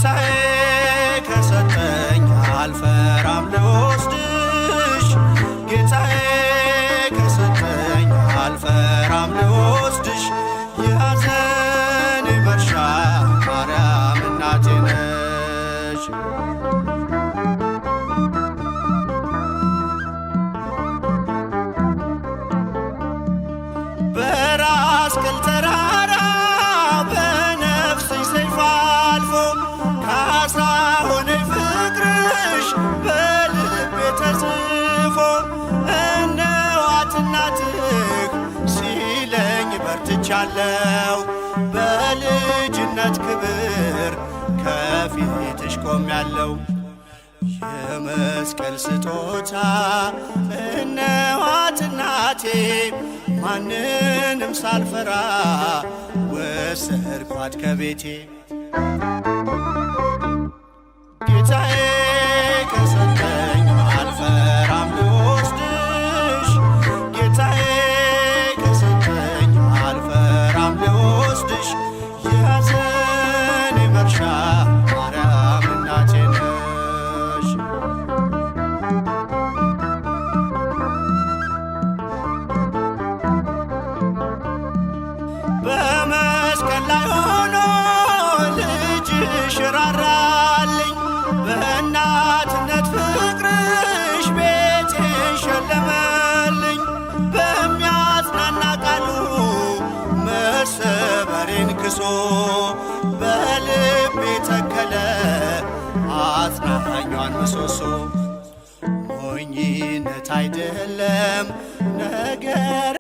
ጌታዬ ከሰጠኝ አልፈራም ልወስድሽ ጌታዬ ከሰጠኝ አልፈራም ልወስድሽ የሐዘኔ መርሻ ማርያም እናቴ ነሽ። በራስ ቅል ተራራ በነፍስሽ ሰይፍ አልፎ ካሳ ሆነኝ ፍቅርሽ በልቤ ተጽፎ እነኋት እናትህ ሲለኝ በርትቻለሁ በልጅነት ክብር ከፊትሽ ቆሜያለሁ። የመስቀል ስጦታ እነኋት እናቴ ማንንም ሳልፈራ ወሰድኳት ከቤቴ ጌታዬ ከሰጠኝ አልፈራም ልወስድሽ ጌታዬ ከሰጠኝ አልፈራም ልወስድሽ የሐዘኔ መርሻ ማርያም እናቴ ነሽ። በመስቀል ላይ ሆኖ ልጅሽ ራራልኝ በእናትነት ፍቅርሽ ቤቴን ሸለመልኝ በሚያጽናና ቃሉ መሰበሬን ክሶ በልቤ ተከለ አጽናኟን ምሰሶ። ሞኝነት አይደለም ነገር